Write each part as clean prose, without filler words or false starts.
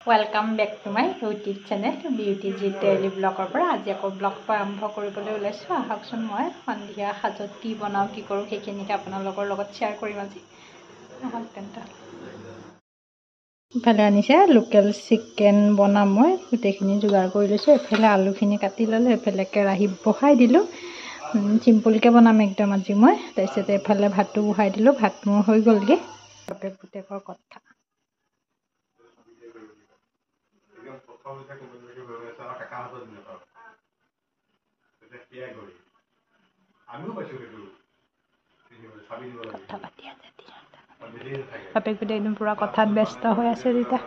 Welcome back to my YouTube channel Beauty G Daily Vlogৰ পৰা আজি আকৌ ব্লগটো আৰম্ভ কৰিবলৈ ওলাইছো আহকচোন মই সন্ধিয়া সাজত কি বনাও কি কৰো সেইখিনিকে আপোনালোকৰ লগত শ্বেয়াৰ কৰিম আজি আহক তেন্তে ভালে আনিছে লোকেল চিকেন বনাম মই গোটেইখিনি যোগাৰ কৰি লৈছো এফালে আলুখিনি কাটি ললো এফালে কেৰাহী বহাই দিলো সিম্পলকে বনাম একদম আজি মই তাৰপিছত এফালে ভাতটো বহাই দিলো ভাত মোৰ হৈ গলগে পুতেকৰ কথা বাপেক পুতেক একদম পুৰা কথাত ব্যস্ত হৈ আছে তেতিয়া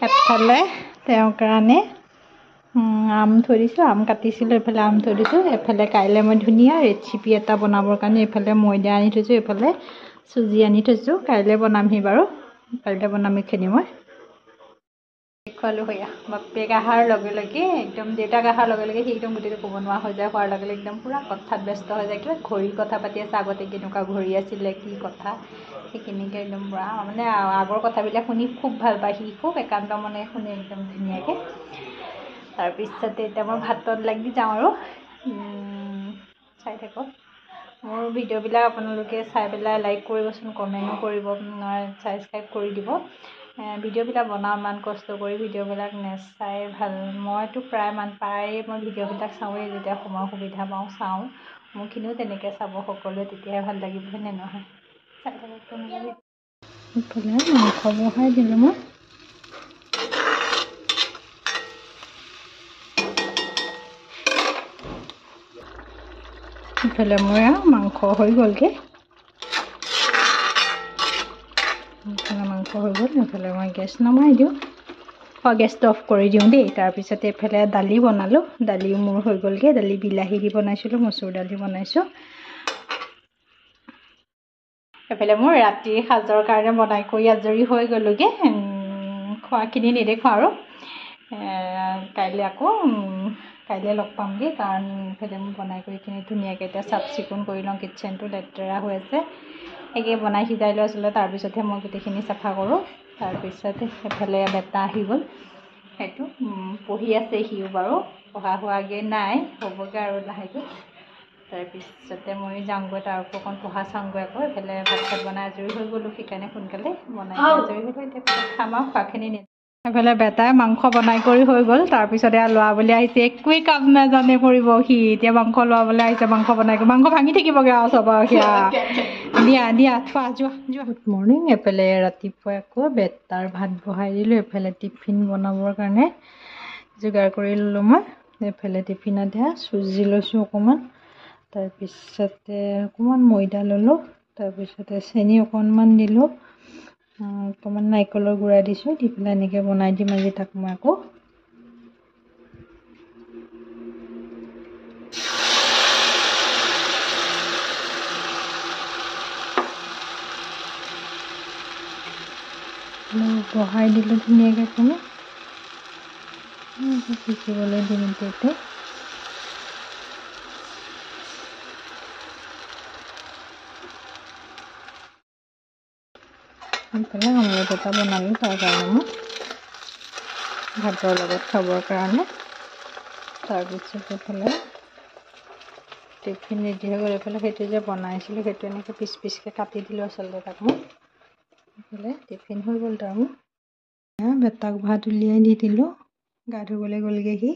এফালে তেওঁৰ কাৰণে আম থৈ দিছোঁ আম কাটিছিলোঁ এফালে আম থৈ দিছোঁ এফালে কাইলৈ মই ধুনীয়া ৰেচিপি এটা বনাবৰ কাৰণে এফালে ময়দা আনি থৈছোঁ এফালে চুজি আনি থৈছোঁ কাইলৈ বনামহি বাৰু কাইলৈ বনাম এইখিনি মই খোৱালোঁ সেয়া বাপেক অহাৰ লগে লগে একদম দেউতাক অহাৰ লগে লগে সি একদম গোটেইটো ক'ব নোৱাৰা হৈ যায় হোৱাৰ লগে লগে একদম পূৰা কথাত ব্যস্ত হৈ যায় কিবা ঘড়ীৰ কথা পাতি আছে আগতে কেনেকুৱা ঘড়ী আছিলে কি কথা সেইখিনিকে একদম পূৰা মানে আগৰ কথাবিলাক শুনি খুব ভাল পায় সি খুব একান্ত মনে শুনে একদম ধুনীয়াকৈ তাৰপিছতে এতিয়া মই ভাতত লাগি যাওঁ আৰু চাই থাকক মোৰ ভিডিঅ'বিলাক আপোনালোকে চাই পেলাই লাইক কৰিবচোন কমেণ্টো কৰিব ছাবস্ক্ৰাইব কৰি দিব ভিডিঅ'বিলাক বনাওঁ ইমান কষ্ট কৰি ভিডিঅ'বিলাক নেচাই ভাল মইতো প্ৰায় মই ভিডিঅ'বিলাক চাওঁৱেই যেতিয়া সময় সুবিধা পাওঁ চাওঁ মোৰখিনিও তেনেকৈ চাব সকলোৱে তেতিয়াহে ভাল লাগিব হয়নে নহয় চাই থাকক তেনেকৈ ইফালে মাংস বহাই দিলোঁ মই ইফালে মোৰ মাংস হৈ গ'লগৈ মাংস হৈ গ'ল এইফালে মই গেছ নমাই দিওঁ গেছটো অফ কৰি দিওঁ দেই তাৰপিছতে এইফালে দালি বনালোঁ দালিও মোৰ হৈ গ'লগৈ দালি বিলাহী দি বনাইছিলোঁ মচুৰ দালি বনাইছোঁ এইফালে মোৰ ৰাতিৰ সাজৰ কাৰণে বনাই কৰি আজৰি হৈ গ'লোগৈ খোৱাখিনি নেদেখোঁ আৰু কাইলৈ লগ পামগৈ কাৰণ এইফালে মই বনাই কৰিখিনি ধুনীয়াকৈ এতিয়া চাফ চিকুণ কৰি লওঁ কিটচেনটো লেতেৰা হৈ আছে একে বনাই সিজাই লৈ আছিলে তাৰপিছতহে মই গোটেইখিনি চাফা কৰোঁ তাৰপিছতে এফালে বেটা আহি গ'ল সেইটো পঢ়ি আছে সিও বাৰু পঢ়া হোৱাগৈ নাই হ'বগৈ আৰু লাহেকৈ তাৰপিছতে মই যাওঁগৈ তাৰ অকণ পঢ়া চাওঁগৈ আকৌ এইফালে ভাত চাত বনাই আজৰি হৈ গ'লোঁ সেইকাৰণে সোনকালে বনাই আজৰি হৈ গ'ল এতিয়া খাম আৰু খোৱাখিনি এইফালে বেটাই মাংস বনাই কৰি হৈ গ'ল তাৰপিছতে লৰাবলৈ আহিছে একোৱেই কাম নাজানে পৰিব সি এতিয়া মাংস লৰাবলৈ আহিছে মাংস বনাই মাংস ভাঙি থাকিবগৈ আৰু চব আৰু সেয়া দিয়া থোৱা যোৱা গুড মৰ্ণিং এফালে ৰাতিপুৱাই আকৌ বেটাৰ ভাত বহাই দিলোঁ এফালে টিফিন বনাবৰ কাৰণে যোগাৰ কৰি ল'লোঁ মই এফালে টিফিনত চুজি লৈছোঁ অকণমান তাৰপিছতে অকণমান ময়দা ল'লোঁ তাৰপিছতে চেনি অকণমান দিলোঁ অকণমান নাৰিকলৰ গুড়া দিছোঁ দি পেলাই এনেকৈ বনাই দিম আজি তাক মই আকৌ বহাই দিলোঁ ধুনীয়াকৈ অকণমান শিকিবলৈ দিম এতিয়া এইফালে অমলেট এটা বনালোঁ তাৰ কাৰণে মই ভাতৰ লগত খাবৰ কাৰণে তাৰপিছত এইফালে টিফিন ৰেডি হৈ গ'ল এইফালে সেইটো যে বনাইছিলোঁ সেইটো এনেকৈ পিচ পিচকৈ কাটি দিলোঁ আচলতে তাক মই এইফালে টিফিন হৈ গ'ল তাৰ মোৰ বেটাক ভাত উলিয়াই দি দিলোঁ গা ধুবলৈ গ'লগৈ সি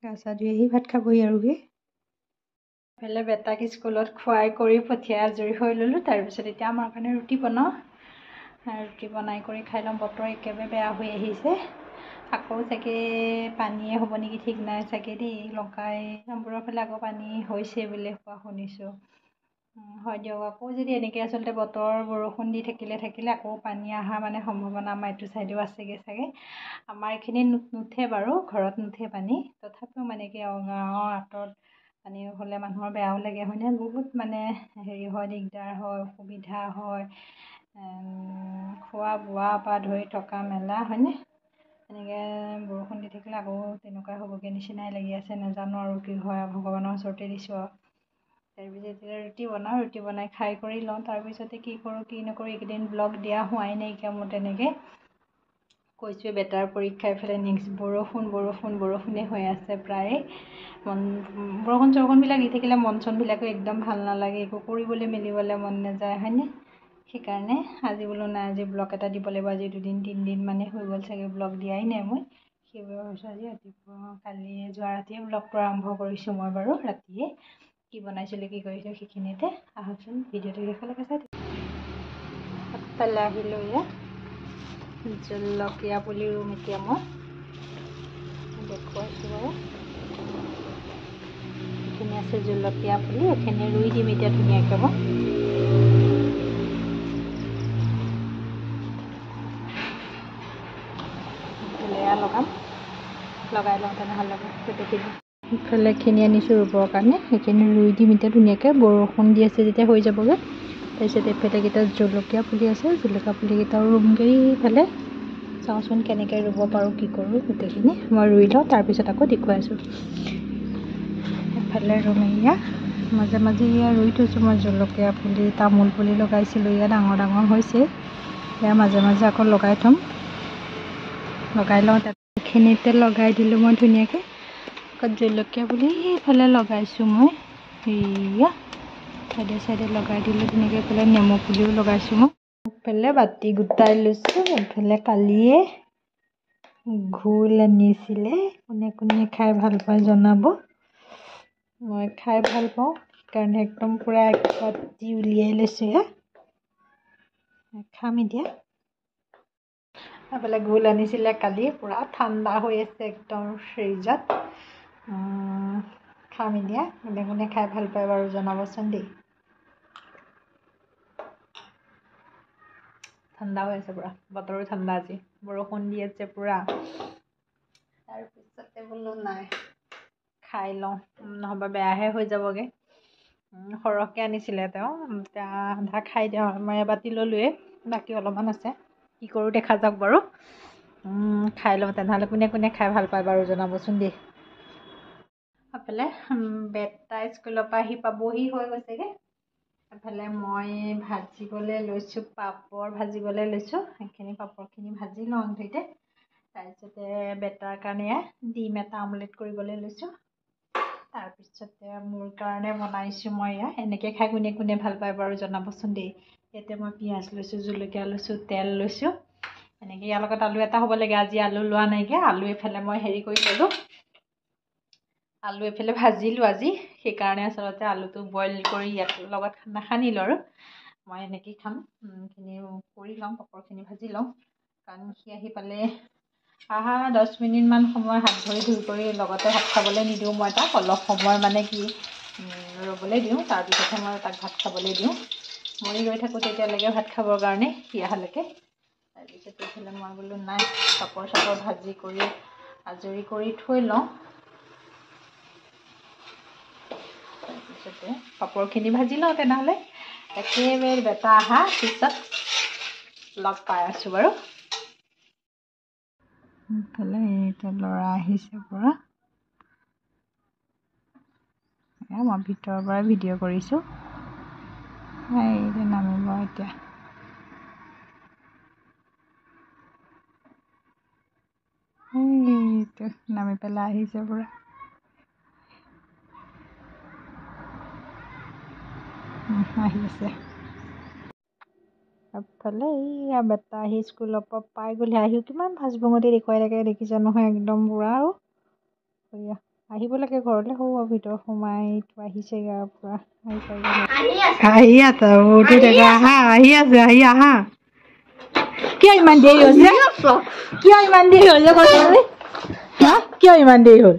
গা চা ধুই আহি ভাত খাবহি আৰু সি এইফালে বেটাক স্কুলত খুৱাই কৰি পঠিয়াই আজৰি হৈ ল'লোঁ তাৰপিছত এতিয়া আমাৰ কাৰণে ৰুটি বনাওঁ ৰুটি বনাই কৰি খাই লওঁ বতৰ একেবাৰে বেয়া হৈ আহিছে আকৌ চাগে পানীয়ে হ'ব নেকি ঠিক নাই চাগে দেই লংকাই নম্বৰৰ ফালে আকৌ পানী হৈছে বুলি কোৱা শুনিছোঁ হয় দিয়ক আকৌ যদি এনেকৈ আচলতে বতৰ বৰষুণ দি থাকিলে আকৌ পানী অহা মানে সম্ভাৱনা আমাৰ এইটো ছাইডেও আছেগৈ চাগে আমাৰ এইখিনি নুঠে বাৰু ঘৰত নুঠে পানী তথাপিও মানে কি গাঁৱৰ আঁতৰত পানী হ'লে মানুহৰ বেয়াও লাগে হয়নে বহুত মানে হেৰি হয় দিগদাৰ হয় অসুবিধা হয় খোৱা বোৱাৰ পৰা ধৰি থকা মেলা হয়নে এনেকৈ বৰষুণ দি থাকিলে আকৌ তেনেকুৱা হ'বগৈ নিচিনাই লাগি আছে নাজানো আৰু কি হয় ভগৱানৰ ওচৰতে দিছোঁ আৰু তাৰপিছত এতিয়া ৰুটি বনাই খাই কৰি লওঁ তাৰপিছতে কি কৰোঁ কি নকৰোঁ এইকেইদিন ব্লগ দিয়া হোৱাই নাইকিয়া মোৰ তেনেকৈ কৈছোৱে বেটাৰ পৰীক্ষা এফালে নেক্সট বৰষুণে হৈ আছে প্ৰায় বৰষুণ চৰষুণবিলাক দি থাকিলে মন চনবিলাকো একদম ভাল নালাগে একো কৰিবলৈ মেলিবলৈ মন নাযায় হয়নে সেইকাৰণে আজি বোলো নাই আজি ব্লগ এটা দিব লাগিব আজি 2-3 মানে হৈ গ'ল চাগে ব্লগ দিয়াই নাই মই সেইবাবে ভাবিছোঁ আজি ৰাতিপুৱা কালি যোৱা ৰাতিয়ে ব্লগটো আৰম্ভ কৰিছোঁ মই বাৰু ৰাতিয়ে কি বনাইছিলোঁ কি কৰিছোঁ সেইখিনিতে আহকচোন ভিডিঅ'টো শেষলৈকে চাই আগফালে আহিলোঁ এয়া জলকীয়া পুলি ৰুম এতিয়া মই দেখুৱাইছোঁ বাৰু এইখিনি আছে জলকীয়া পুলি এইখিনি ৰুই দিম এতিয়া ধুনীয়াকৈ মই লগাই লওঁ তেনেহ'লে গোটেইখিনি ইফালে এইখিনি আনিছোঁ ৰুবৰ কাৰণে সেইখিনি ৰুই দিম এতিয়া ধুনীয়াকৈ বৰষুণ দি আছে যেতিয়া হৈ যাবগৈ তাৰপিছত এইফালেকেইটা জলকীয়া পুলি আছে জলকীয়া পুলিকেইটাও ৰুমগৈ ইফালে চাওঁচোন কেনেকৈ ৰুব পাৰোঁ কি কৰোঁ গোটেইখিনি মই ৰুই লওঁ তাৰপিছত আকৌ দেখুৱাই আছোঁ এফালে ৰুম এয়া মাজে মাজে এয়া ৰুই থৈছোঁ মই জলকীয়া পুলি তামোল পুলি লগাইছিলোঁ এয়া ডাঙৰ হৈছে এয়া মাজে মাজে আকৌ লগাই থ'ম লগাই লওঁ এইখিনিতে লগাই দিলোঁ মই ধুনীয়াকৈ আকৌ জলকীয়া পুলি এইফালে লগাইছোঁ মই এয়া চাইডে লগাই দিলোঁ ধুনীয়াকৈ এইফালে নেমু পুলিও লগাইছোঁ মই এইফালে বাতি গোটাই লৈছোঁ এইফালে কালিয়ে ঘোল আনিছিলে কোনে খাই ভাল পায় জনাব মই খাই ভাল পাওঁ সেইকাৰণে একদম পূৰা এক বাতি উলিয়াই লৈছোঁ খাম এতিয়া এইফালে ঘোল আনিছিলে কালি পূৰা ঠাণ্ডা হৈ আছে একদম ফ্ৰিজত খাম এতিয়া কোনে খাই ভাল পায় বাৰু জনাবচোন দেই ঠাণ্ডা হৈ আছে পূৰা বতৰো ঠাণ্ডা আজি বৰষুণ দি আছে পূৰা তাৰপিছতে বোলো নাই খাই লওঁ নহ'বা বেয়াহে হৈ যাবগৈ সৰহকৈ আনিছিলে তেওঁ এতিয়া আধা খাই দিওঁ মই এবাতি ল'লোৱে বাকী অলপমান আছে কি কৰোঁ দেখা যাওক বাৰু খাই লওঁ তেনেহ'লে কোনে খাই ভাল পায় বাৰু জনাবচোন দেই এফালে বেটা স্কুলৰ পৰা আহি পাবহি হৈ গৈছেগৈ এফালে মই ভাজিবলৈ লৈছোঁ পাপৰ ভাজিবলৈ লৈছোঁ সেইখিনি পাপৰখিনি ভাজি লওঁ ধুইতে তাৰপিছতে বেটাৰ কাৰণে ডিম এটা আমলেট কৰিবলৈ লৈছোঁ তাৰপিছতে মোৰ কাৰণে বনাইছোঁ মই এয়া এনেকৈ খাই কোনে ভাল পায় বাৰু জনাবচোন দেই ইয়াতে মই পিঁয়াজ লৈছোঁ জলকীয়া লৈছোঁ তেল লৈছোঁ এনেকৈ ইয়াৰ লগত আলু এটা হ'ব লাগে আজি আলু লোৱা নাইকিয়া আলু এইফালে মই হেৰি কৰি ল'লোঁ আলু এইফালে ভাজিলোঁ আজি সেইকাৰণে আচলতে আলুটো বইল কৰি ইয়াত লগত নাসানিলোঁ আৰু মই এনেকেই খাম এইখিনি কৰি লওঁ পাপৰখিনি ভাজি লওঁ কাৰণ সি আহি পালে 10 মিনিটমান সময় হাত ভৰি ধুই কৰি লগতে ভাত খাবলৈ নিদিওঁ মই তাক অলপ সময় মানে কি ৰ'বলৈ দিওঁ তাৰপিছতহে মই তাক ভাত খাবলৈ দিওঁ মই ৰৈ থাকোঁ তেতিয়ালৈকে ভাত খাবৰ কাৰণে সি অহালৈকে তাৰপিছত এইফালে মই বোলো নাই পাপৰ চাপৰ ভাজি কৰি আজৰি কৰি থৈ লওঁ তাৰপিছতে পাপৰখিনি ভাজি লওঁ তেনেহ'লে একেবাৰে বেটা অহা পিছত লগ পাই আছোঁ বাৰু ইফালে এতিয়া ল'ৰা আহিছে পৰা মই ভিতৰৰ পৰা ভিডিঅ' কৰিছোঁ এইটো নামিব এতিয়া এইটো নামি পেলাই আহিছে পৰা আহি আছে এফালে এইয়া বেটা আহি স্কুলৰ পৰা পাই গ'লে আহিও কিমান ভাজবঙতি দেখুৱাই থাকে দেখিছে নহয় একদম পূৰা আৰু আহিব লাগে ঘৰলৈ সৌ ভিতৰত সোমাই আহিছেগৈ আৰু পূৰা আহি আছে আহা কিয় ইমান দেৰি হৈছে কিয় ইমান দেৰি হ'ল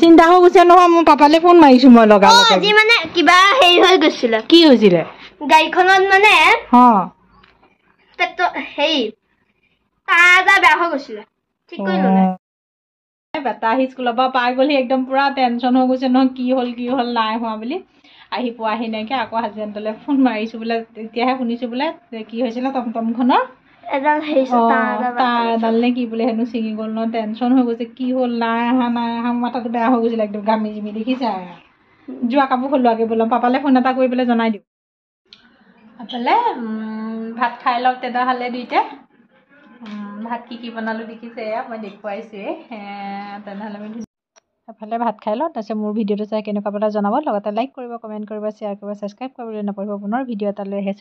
চিন্তা হৈ গৈছে নহয় মোৰ পাপালৈ ফোন মাৰিছো মই আজি মানে কিবা হেৰি হৈ গৈছিলে কি হৈছিলে গাড়ীখনত মানে হেৰি তাঁৰ এটা বেয়া হৈ গৈছিলে ঠিক কৰি ল'লে বেটা আহি স্কুলৰ পৰা পাই গ'লহি একদম পূৰা টেনশ্যন হৈ গৈছে নহয় কি হ'ল নাই হোৱা বুলি আহি পোৱাহি নাইকিয়া আকৌ হাজবেণ্ডলৈ ফোন মাৰিছোঁ বোলে তেতিয়াহে শুনিছোঁ বোলে কি হৈছিলে টমটমখনৰ এডাল তাঁৰ এডাল নে কি বোলে হেনো ছিঙি গ'ল নহয় টেনশ্যন হৈ গৈছে কি হ'ল নাই অহা মাথাটো বেয়া হৈ গৈছিলে একদম ঘামি জিমি দেখিছে যোৱা কাপোৰ সলোৱাকৈ বোলো পাপালৈ ফোন এটা কৰি পেলাই জনাই দিওঁ এফালে ভাত খাই লওক তেতিয়াহ'লে দুইটা ভাত কি বনালোঁ দেখিছে এয়া মই দেখুৱাইছোৱে তেনেহ'লে আমি এফালে ভাত খাই লওঁ তাৰপিছত মোৰ ভিডিঅ'টো চাই কেনেকুৱা পালে জনাব লগতে লাইক কৰিব কমেণ্ট কৰিব শ্বেয়াৰ কৰিব ছাবস্ক্ৰাইব কৰিবলৈ নপৰিব পুনৰ ভিডিঅ' এটা লৈ আহিছোঁ